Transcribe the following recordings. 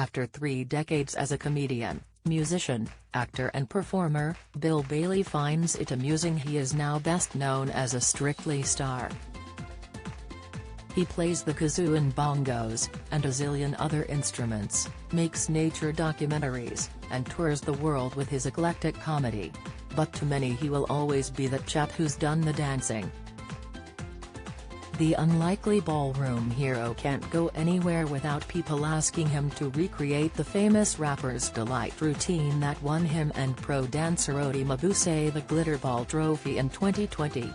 After 3 decades as a comedian, musician, actor and performer, Bill Bailey finds it amusing he is now best known as a Strictly star. He plays the kazoo and bongos, and a zillion other instruments, makes nature documentaries, and tours the world with his eclectic comedy. But to many he will always be the chap who's done the dancing. The unlikely ballroom hero can't go anywhere without people asking him to recreate the famous rapper's delight routine that won him and pro dancer Oti Mabuse the Glitterball Trophy in 2020.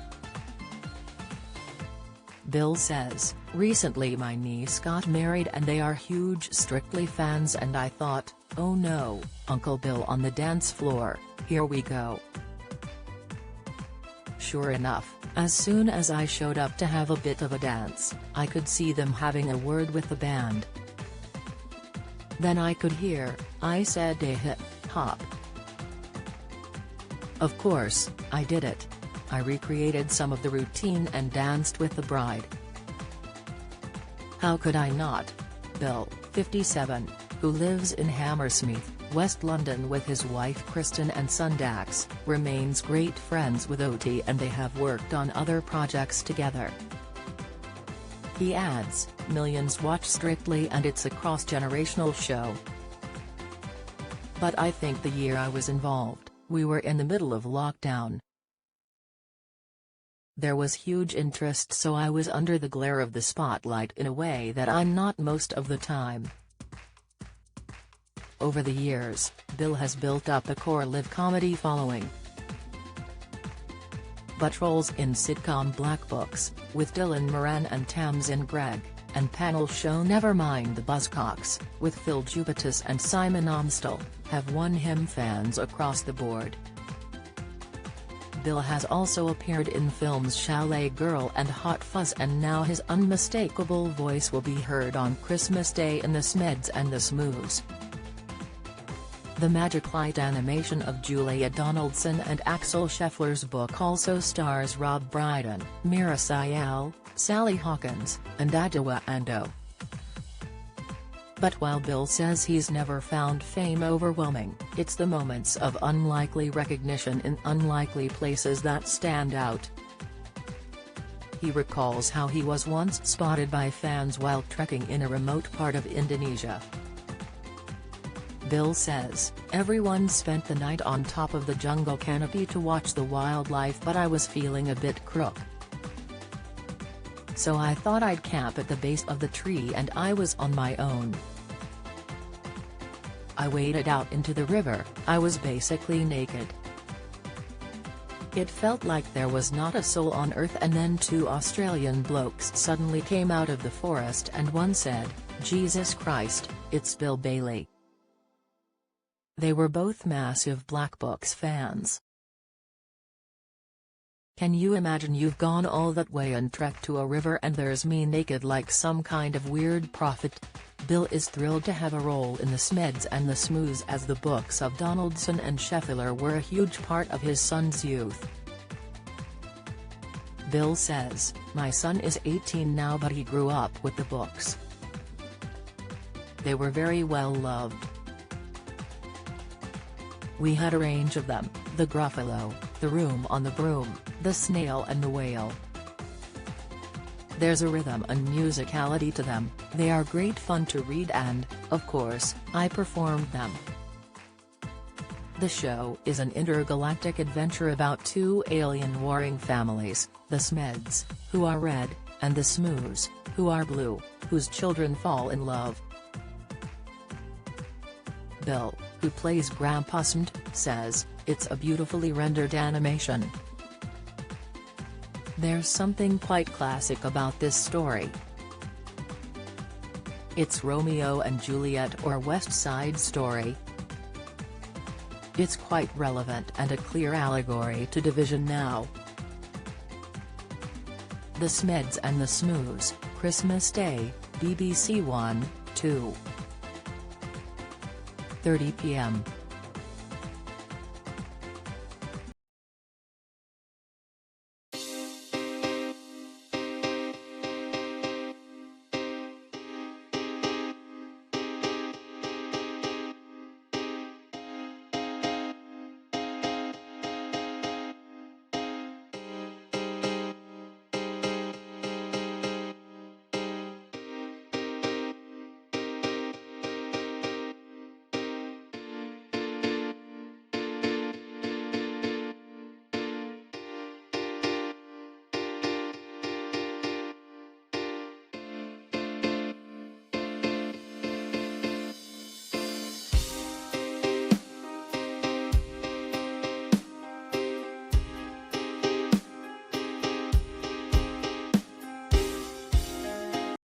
Bill says, "Recently my niece got married and they are huge Strictly fans and I thought, oh no, Uncle Bill on the dance floor, here we go." Sure enough, as soon as I showed up to have a bit of a dance, I could see them having a word with the band. Then I could hear, I said hip hop. Of course, I did it. I recreated some of the routine and danced with the bride. How could I not? Bill, 57, who lives in Hammersmith, West London with his wife Kristen and son Dax, remains great friends with Oti and they have worked on other projects together. He adds, "Millions watch Strictly and it's a cross-generational show. But I think the year I was involved, we were in the middle of lockdown. There was huge interest so I was under the glare of the spotlight in a way that I'm not most of the time." Over the years, Bill has built up a core live comedy following. But roles in sitcom Black Books, with Dylan Moran and Tamsin Greig, and panel show Nevermind the Buzzcocks, with Phil Jupitus and Simon Amstell, have won him fans across the board. Bill has also appeared in films Chalet Girl and Hot Fuzz and now his unmistakable voice will be heard on Christmas Day in The Smeds and the Smooths. The Magic Light animation of Julia Donaldson and Axel Scheffler's book also stars Rob Brydon, Mira Sayal, Sally Hawkins, and Adjoa Andoh. But while Bill says he's never found fame overwhelming, it's the moments of unlikely recognition in unlikely places that stand out. He recalls how he was once spotted by fans while trekking in a remote part of Indonesia. Bill says, "Everyone spent the night on top of the jungle canopy to watch the wildlife but I was feeling a bit crook. So I thought I'd camp at the base of the tree and I was on my own. I waded out into the river, I was basically naked. It felt like there was not a soul on earth and then 2 Australian blokes suddenly came out of the forest and one said, 'Jesus Christ, it's Bill Bailey.' They were both massive Black Books fans. Can you imagine you've gone all that way and trekked to a river and there's me naked like some kind of weird prophet?" Bill is thrilled to have a role in The Smeds and the Smooths as the books of Donaldson and Scheffler were a huge part of his son's youth. Bill says, "My son is 18 now but he grew up with the books. They were very well loved. We had a range of them, the Gruffalo, the Room on the Broom, the Snail and the Whale. There's a rhythm and musicality to them, they are great fun to read and, of course, I performed them." The show is an intergalactic adventure about 2 alien-warring families, the Smeds, who are red, and the Smooths, who are blue, whose children fall in love. Bill, who plays Grandpa Smd, says, "It's a beautifully rendered animation. There's something quite classic about this story. It's Romeo and Juliet or West Side Story. It's quite relevant and a clear allegory to division now." The Smeds and the Smooths, Christmas Day, BBC One, 2:30 p.m.